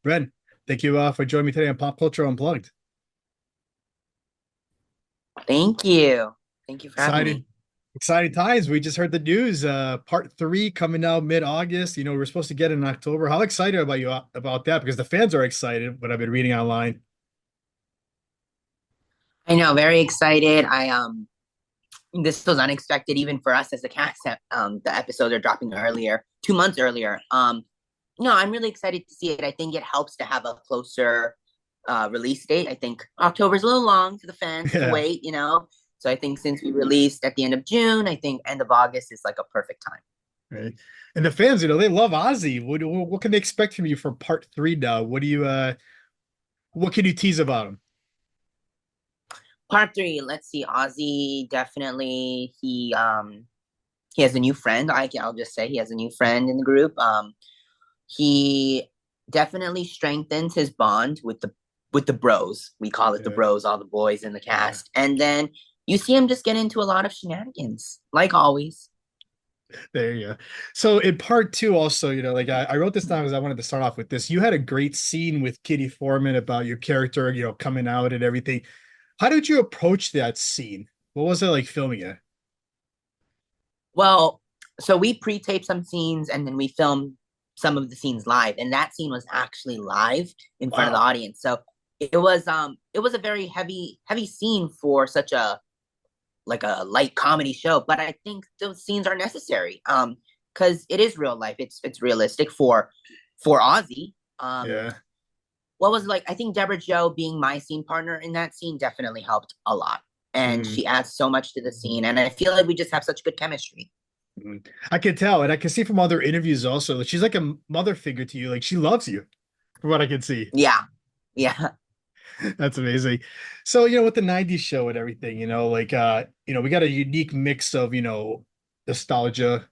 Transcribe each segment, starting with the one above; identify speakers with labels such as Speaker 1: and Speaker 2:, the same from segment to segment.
Speaker 1: Ren, thank you for joining me today on Pop Culture Unplugged.
Speaker 2: Thank you. Thank you for having
Speaker 1: Excited,
Speaker 2: me.
Speaker 1: exciting times. We just heard the news. Part three coming out mid-August. We're supposed to get it in October. How excited about you about that? Because the fans are excited. What I've been reading online.
Speaker 2: I know, very excited. I this was unexpected even for us as a cast that the episodes are dropping earlier, 2 months earlier. No, I'm really excited to see it. I think it helps to have a closer release date. I think October's a little long for the fans to
Speaker 1: Yeah,
Speaker 2: wait. So I think since we released at the end of June, I think end of August is like a perfect time.
Speaker 1: right. And the fans, they love Ozzie. What can they expect from you for part three now? What can you tease about him?
Speaker 2: Part three, let's see. Ozzy definitely he has a new friend. I'll just say he has a new friend in the group. He definitely strengthens his bond with the bros. We call it the
Speaker 1: Yeah,
Speaker 2: bros, all the boys in the
Speaker 1: yeah.
Speaker 2: cast. And then you see him just get into a lot of shenanigans, like always.
Speaker 1: There you go. So in part two, also, like I wrote this down because I wanted to start off with this. You had a great scene with Kitty Foreman about your character, coming out and everything. How did you approach that scene? What was it like filming it?
Speaker 2: Well, so we pre-taped some scenes and then we filmed some of the scenes live, and that scene was actually live in front of the
Speaker 1: Wow.
Speaker 2: audience. So it was a very heavy scene for such a like a light comedy show, but I think those scenes are necessary because it is real life. It's realistic for Ozzy.
Speaker 1: Yeah.
Speaker 2: What was like I think Deborah Joe being my scene partner in that scene definitely helped a lot, and
Speaker 1: Mm,
Speaker 2: she adds so much to the scene, and I feel like we just have such good chemistry.
Speaker 1: mm. I can tell, and I can see from other interviews also that she's like a mother figure to you. Like she loves you, from what I can see.
Speaker 2: Yeah, yeah.
Speaker 1: That's amazing. So, with the 90s show and everything, we got a unique mix of, nostalgia,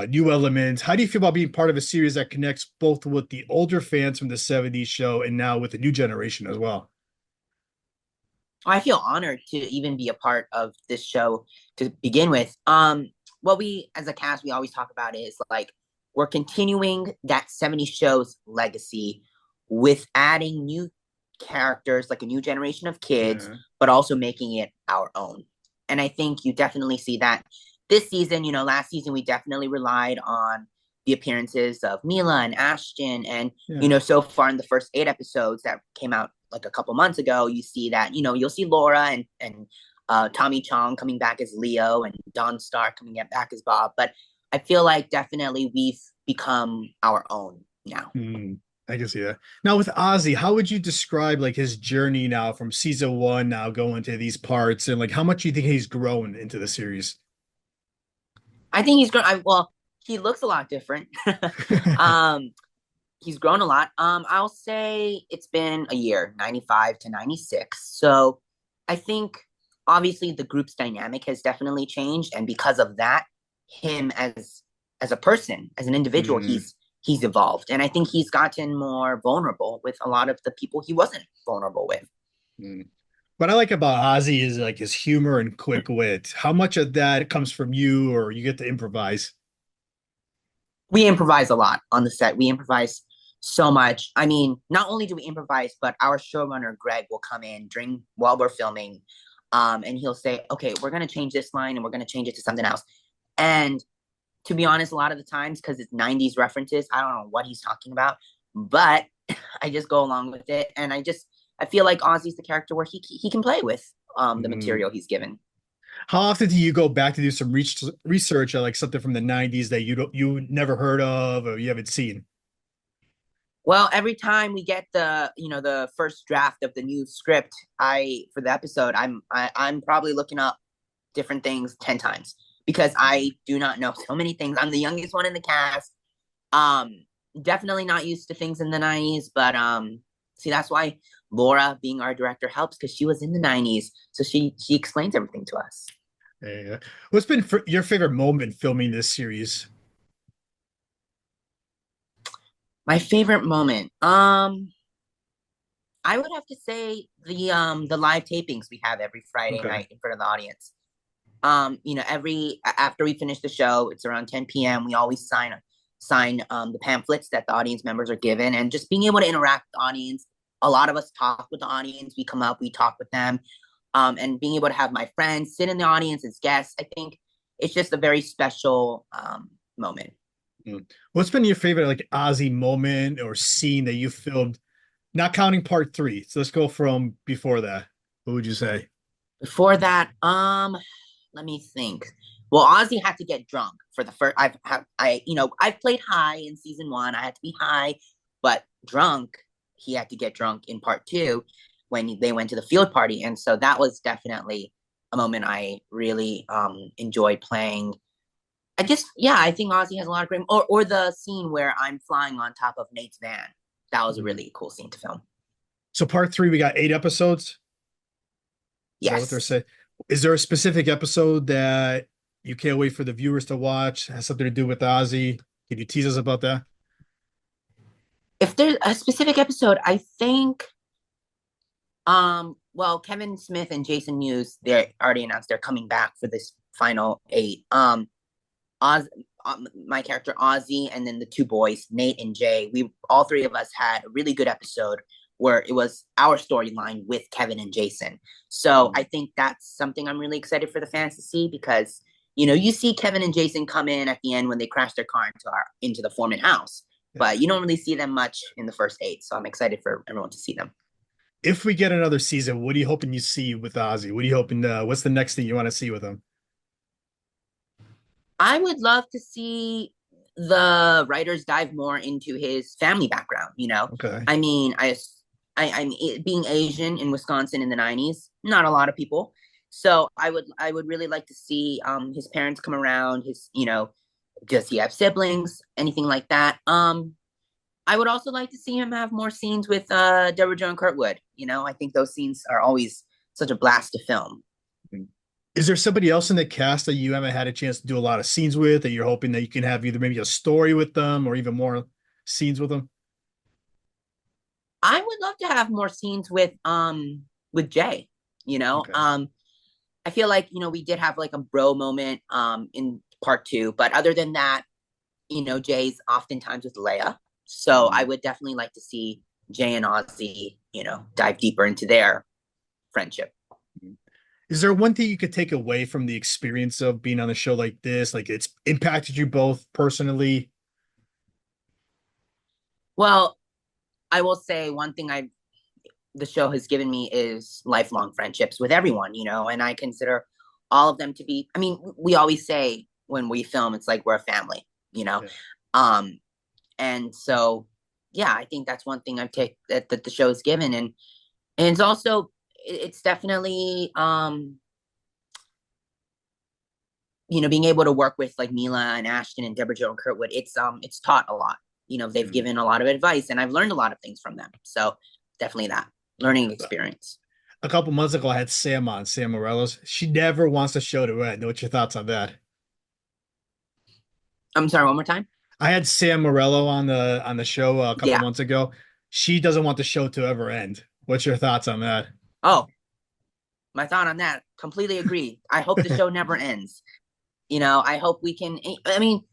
Speaker 1: new elements. How do you feel about being part of a series that connects both with the older fans from the 70s show and now with the new generation as well?
Speaker 2: I feel honored to even be a part of this show to begin with. What we as a cast we always talk about is like we're continuing that 70s show's legacy with adding new characters, like a new generation of kids,
Speaker 1: Yeah.
Speaker 2: but also making it our own. And I think you definitely see that this season. Last season we definitely relied on the appearances of Mila and Ashton, and
Speaker 1: Yeah.
Speaker 2: so far in the first 8 episodes that came out like a couple months ago, you see that you'll see Laura and Tommy Chong coming back as Leo and Don Stark coming back as Bob. But I feel like definitely we've become our own now.
Speaker 1: Hmm. I can see that. Now with Ozzy, how would you describe like his journey now from season one now going to these parts and like how much do you think he's grown into the series?
Speaker 2: I think he's grown. Well, he looks a lot different. um, he's grown a lot. I'll say it's been a year, 95 to 96. So I think obviously the group's dynamic has definitely changed. And because of that, him as a person, as an individual,
Speaker 1: Hmm.
Speaker 2: he's evolved. And I think he's gotten more vulnerable with a lot of the people he wasn't vulnerable with.
Speaker 1: What I like about Ozzy is like his humor and quick wit. How much of that comes from you or you get to improvise?
Speaker 2: We improvise a lot on the set. We improvise so much. I mean, not only do we improvise, but our showrunner Greg will come in during while we're filming, and he'll say, "Okay, we're gonna change this line, and we're gonna change it to something else." And to be honest, a lot of the times, because it's '90s references, I don't know what he's talking about, but I just go along with it, and I feel like Ozzy's the character where he can play with the
Speaker 1: Mm.
Speaker 2: material he's given.
Speaker 1: How often do you go back to do some research on like something from the 90s that you never heard of or you haven't seen?
Speaker 2: Well, every time we get the first draft of the new script, I for the episode, I'm probably looking up different things 10 times because I do not know so many things. I'm the youngest one in the cast. Um, Definitely not used to things in the '90s, but see that's why Laura, being our director, helps because she was in the '90s, so she explains everything to us.
Speaker 1: Yeah. What's been your favorite moment filming this series?
Speaker 2: My favorite moment, I would have to say the live tapings we have every Friday
Speaker 1: Okay.
Speaker 2: night in front of the audience. Every after we finish the show, it's around 10 p.m. We always sign sign the pamphlets that the audience members are given, and just being able to interact with the audience. A lot of us talk with the audience. We come up, we talk with them, and being able to have my friends sit in the audience as guests. I think it's just a very special moment.
Speaker 1: Mm. What's been your favorite like Ozzy moment or scene that you filmed, not counting part three? So let's go from before that. What would you say?
Speaker 2: Before that, let me think. Well, Ozzy had to get drunk for the first. I've played high in season one. I had to be high, but drunk. He had to get drunk in part two when they went to the field party, and so that was definitely a moment I really enjoyed playing. I think Ozzy has a lot of great. Or the scene where I'm flying on top of Nate's van. That was a
Speaker 1: Mm.
Speaker 2: really cool scene to film.
Speaker 1: So part three, we got 8 episodes. Is that what they're
Speaker 2: Yes.
Speaker 1: saying? Is there a specific episode that you can't wait for the viewers to watch? Has something to do with Ozzy? Can you tease us about that?
Speaker 2: If there's a specific episode, I think well, Kevin Smith and Jason Mewes, they already announced they're coming back for this final eight. Oz, my character Ozzy, and then the two boys, Nate and Jay. We all three of us had a really good episode where it was our storyline with Kevin and Jason. So I think that's something I'm really excited for the fans to see because you see Kevin and Jason come in at the end when they crash their car into the Foreman house,
Speaker 1: Yeah.
Speaker 2: but you don't really see them much in the first eight. So I'm excited for everyone to see them.
Speaker 1: If we get another season, what are you hoping you see with Ozzy? What are you hoping what's the next thing you want to see with him?
Speaker 2: I would love to see the writers dive more into his family background.
Speaker 1: Okay.
Speaker 2: I mean, being Asian in Wisconsin in the '90s, not a lot of people. So I would really like to see his parents come around. Does he have siblings? Anything like that? I would also like to see him have more scenes with Deborah Jo and Kurtwood. I think those scenes are always such a blast to film.
Speaker 1: Is there somebody else in the cast that you haven't had a chance to do a lot of scenes with that you're hoping that you can have either maybe a story with them or even more scenes with them?
Speaker 2: I would love to have more scenes with Jay. You know,
Speaker 1: Okay.
Speaker 2: um, I feel like we did have like a bro moment in part two, but other than that, Jay's oftentimes with Leia. So I
Speaker 1: Mm.
Speaker 2: would definitely like to see Jay and Ozzy, dive deeper into their friendship.
Speaker 1: Is there one thing you could take away from the experience of being on a show like this? Like it's impacted you both personally?
Speaker 2: Well, I will say one thing the show has given me is lifelong friendships with everyone, and I consider all of them to be. I mean, we always say when we film, it's like we're a family, you know.
Speaker 1: Yeah.
Speaker 2: Um, and so yeah, I think that's one thing I've taken that the show's given, and it's also it's definitely being able to work with like Mila and Ashton and Deborah Jo and Kurtwood, it's taught a lot. They've
Speaker 1: Mm.
Speaker 2: given a lot of advice, and I've learned a lot of things from them. So definitely that learning experience.
Speaker 1: A couple months ago, I had Sam on, Sam Morellos. She never wants the show to end. What's your thoughts on that?
Speaker 2: I'm sorry, one more time.
Speaker 1: I had Sam Morello on the show a couple
Speaker 2: Yeah.
Speaker 1: months ago. She doesn't want the show to ever end. What's your thoughts on that?
Speaker 2: Oh, my thought on that. Completely agree. I hope the show never ends. I hope we can. I mean,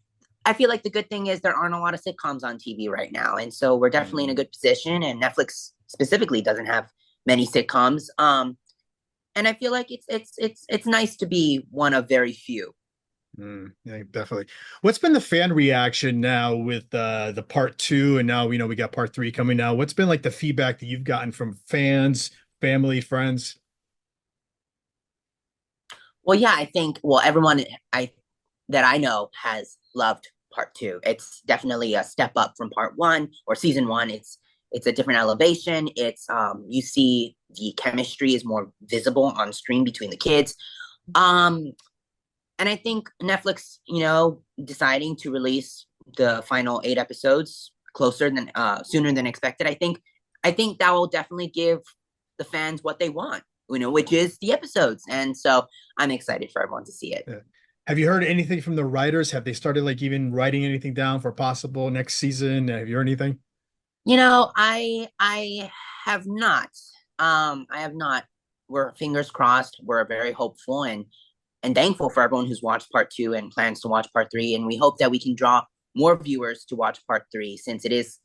Speaker 2: I feel like the good thing is there aren't a lot of sitcoms on TV right now, and so we're definitely in a
Speaker 1: Mm.
Speaker 2: good position. And Netflix specifically doesn't have many sitcoms. And I feel like it's nice to be one of very few.
Speaker 1: Yeah, definitely. What's been the fan reaction now with the part two, and now we got part three coming now. What's been like the feedback that you've gotten from fans, family, friends?
Speaker 2: Well, yeah, I think everyone I that I know has loved part two. It's definitely a step up from part one or season one. It's a different elevation. It's you see the chemistry is more visible on screen between the kids. Um, and I think Netflix, deciding to release the final eight episodes closer than sooner than expected. I think that will definitely give the fans what they want, which is the episodes. And so I'm excited for everyone to see it.
Speaker 1: Yeah. Have you heard anything from the writers? Have they started like even writing anything down for possible next season? Have you heard anything?
Speaker 2: I have not. I have not. We're fingers crossed. We're very hopeful and thankful for everyone who's watched part two and plans to watch part three. And we hope that we can draw more viewers to watch part three since it is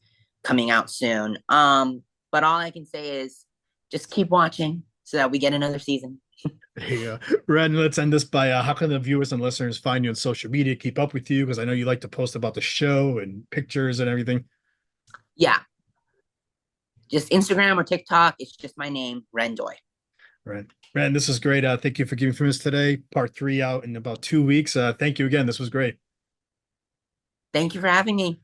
Speaker 2: coming out soon. But all I can say is just keep watching so that we get another season.
Speaker 1: Hey, Ren, let's end this by how can the viewers and listeners find you on social media, keep up with you? Because I know you like to post about the show and pictures and everything.
Speaker 2: Yeah, just Instagram or TikTok. It's just my name, Reyn Doi.
Speaker 1: Right. Ren, this is great. Thank you for giving from us today. Part three out in about 2 weeks. Thank you again. This was great.
Speaker 2: Thank you for having me.